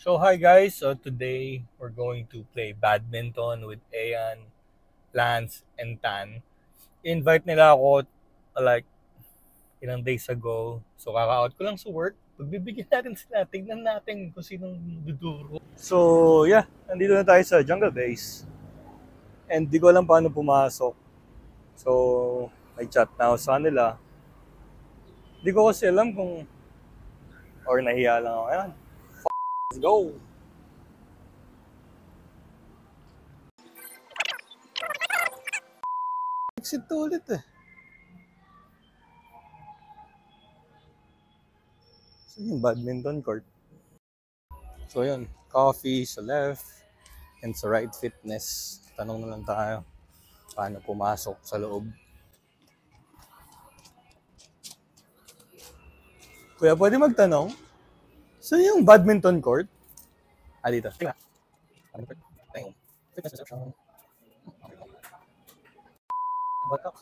So hi guys, so today we're going to play badminton with Ayan, Lance, and Tan. Invite nila ako like ilang days ago. So kaka-out ko lang sa work. Pagbibigyan natin sila, tignan natin kung sinong duduro. So yeah, nandito na tayo sa Jungle Base. And di ko alam paano pumasok. So may chat na ako sa kanila. Di ko kasi alam kung or nahiya lang ako. Ayan, let's go! Exit to ulit eh. So yung badminton court. So yun, coffee sa left and sa right fitness. Tanong na lang tayo paano pumasok sa loob. Kuya, pwede magtanong? So yung badminton court? Ah, dito. Teka. Fitness reception. Batak.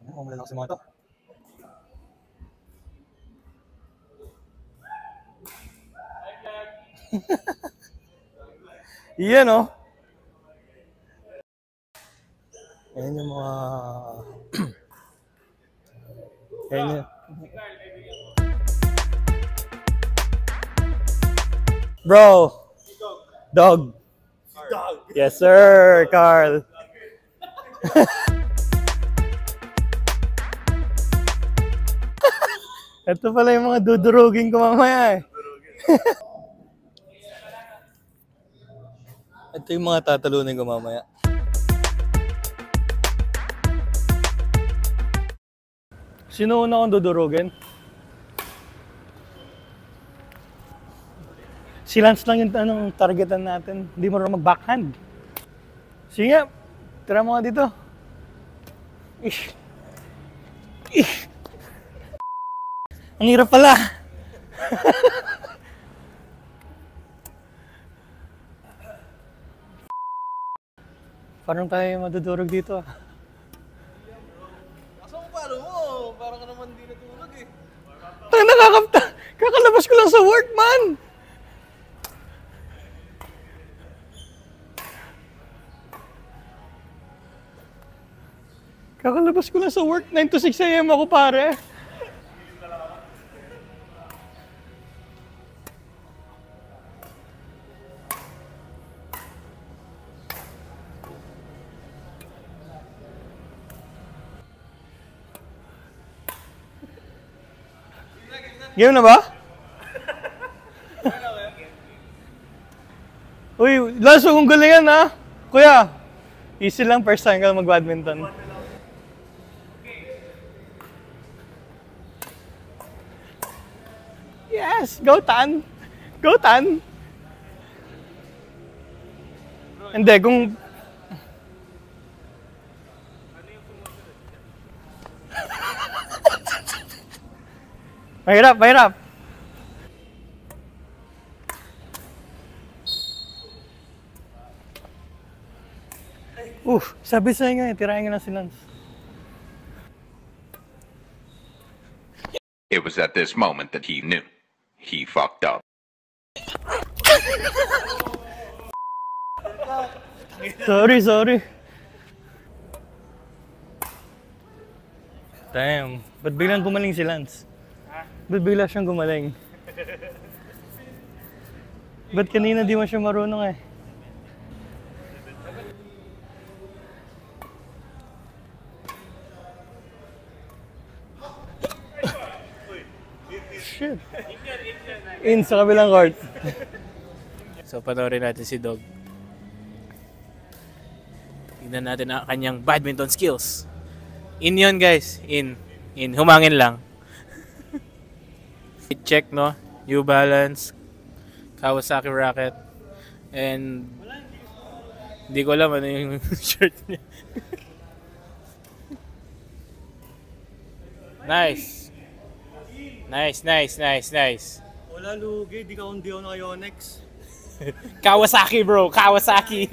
Ano, malalakas yung mga to. Iyan oh. Ayan yung mga... Ayan yung... Bro! Dog! Dog! Yes sir, Carl! Ito pala yung mga dudurugin ko mamaya eh. Ito yung mga tatalunin ko mamaya. Sino una akong dudurugin? Si Lance lang yung anong targetan natin. Hindi mo rin mag-backhand. Sige nga, tira mo nga dito. Ish. Ish. Ang hirap pala. Parang tayo madudurog dito ah. Asa mo paro mo? Parang ka naman di natulog eh. Tang nakakapta. Kakalabas ko lang sa work, man. Kakalabas ko lang sa work. 9 to 6 a.m. ako, pare. Game na ba? Uy, Lance, kung galingan ha. Kuya, easy lang first time ka mag-badminton. Yes, go Tan. Go Tan. Hindi, kung... Mahirap, mahirap. Sabi sa'yo nga, tirahin nga na si Lance. It was at this moment that he knew. He fucked up. Sorry. Damn. Ba't biglang gumaling si Lance? Ba't bigla siyang gumaling? Ba't kanina di mo siya marunong eh? Shit. In sa kabilang court. So panoorin natin si Dog. Tignan natin ang kanyang badminton skills. In yun guys. In. Humangin lang. Check no. New Balance. Kawasaki racket. And hindi ko alam ano yung shirt niya. Nice. Wala lugi, di ka kundi ako na Yonex. Kawasaki bro, Kawasaki.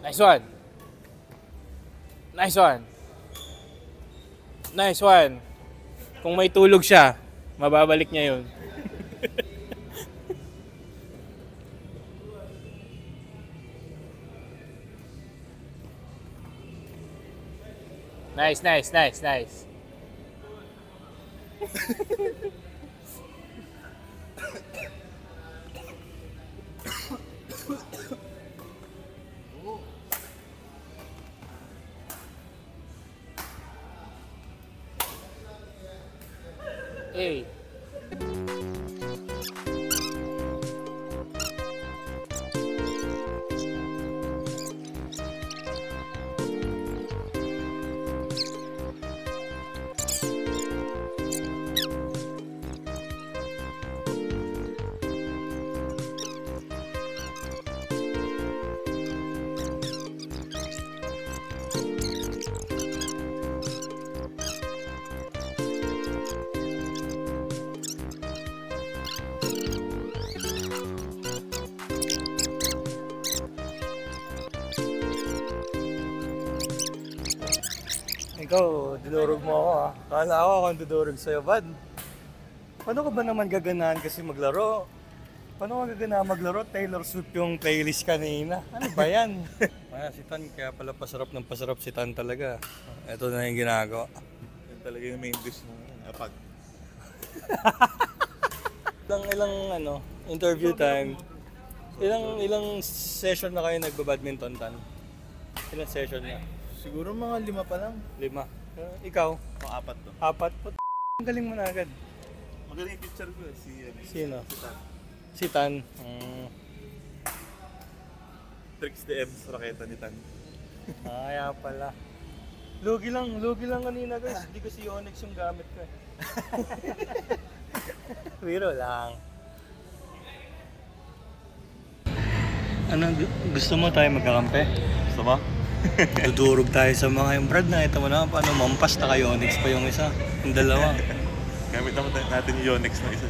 Nice one. Nice one. Nice one. Kung may tulog siya, mababalik niya yun. Nice, nice, nice, nice. Hey. Ikaw, dudurog mo ako ha. Kala ko akong dudurog sa'yo, bad. Paano ka ba naman gaganahan kasi maglaro? Paano ka gaganahan maglaro? Taylor Swift yung playlist kanina. Ano ba yan? Si Tan, kaya pala pasarap ng pasarap si Tan talaga. Ito na yung ginagawa. Yan talaga yung main dish ng apag. Ilang interview time. Ilang session na kayo nagbabadminton, Tan? Ilang session na? Siguro mga 5 pa lang. 5. Ikaw? Mga 4 to. 4? Ang galing mo na agad. Magaling yung picture ko. Sino? Si Tan. Si Tan. Tricks DM sa raketa ni Tan. Kaya pala. Lugi lang kanina guys. Hindi ko si Onyx yung gamit ko eh. Biro lang. Ano, gusto mo tayo magkakampe? Gusto mo? Dudurog tayo sa mga yung Brad, nakita mo na paano mampas na kayo Onyx pa yung isa. Yung dalawa. Gamit naman natin yung Yonex na isa.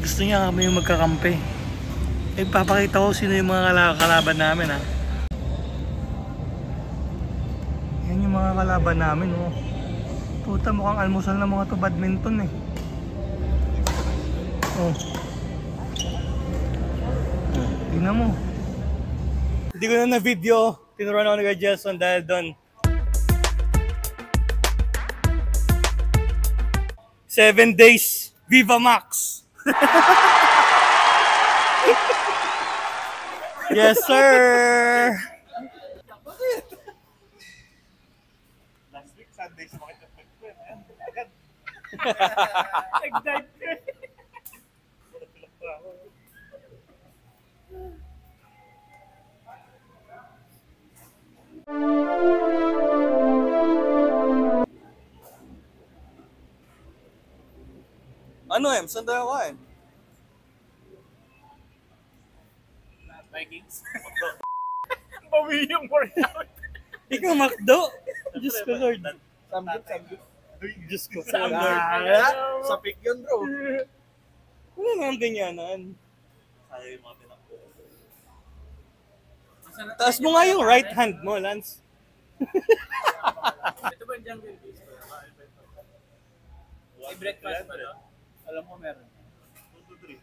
Gusto niya kami yung magkakampe. Eh, papakita ko sino yung mga kalaban namin ha. Yan yung mga kalaban namin oh. Puta, mukhang almusal na mga to badminton eh. Oh. Tingnan mo. Hindi ko na video. Tinuruan ako ni Kuya Jelson dahil doon. 7 days. Viva Max! Yes, sir! Last week, Sunday, sumakit ang pagpapit. Agad. Nag-dive ka. Ano saan tayo kain? Vikings. Bawi yung workout. Ikaw, Macdo? Diyos ko, Lord. Samgyup. Diyos ko, Lord. Sa pick yun, bro. Wala nga ganyanan. Kaya yung mga tinakbo. Taas mo nga yung right hand mo, Lance. Ito ba yung jungle beast? May breakfast pa no? Alam ko meron. 2 to 3.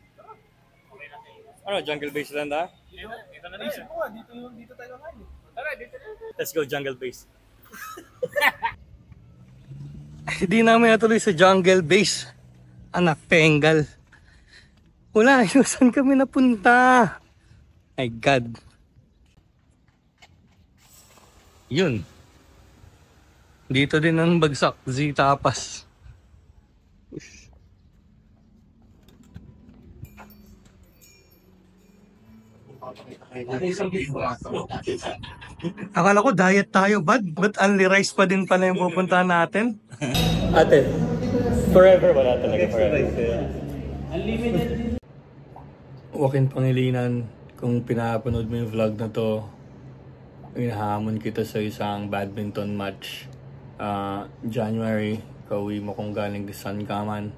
Ano, jungle base lang ha? Ito na rin. Dito tayo kain. Tara, dito na. Let's go jungle base. Hindi namin natuloy sa jungle base. Anak, pengal. Wala, saan kami napunta? My God. Yun. Dito din ang bagsak, Z-Tapas. Akala ko diet tayo, bad. But only rice pa din pala yung pupuntahan natin. Ate, forever wala talaga forever. Unlimited. Walk-in Pangilinan, kung pinapanood mo yung vlog na to, inahamon kita sa isang badminton match. January, kauwi mo kung galing San Kaman.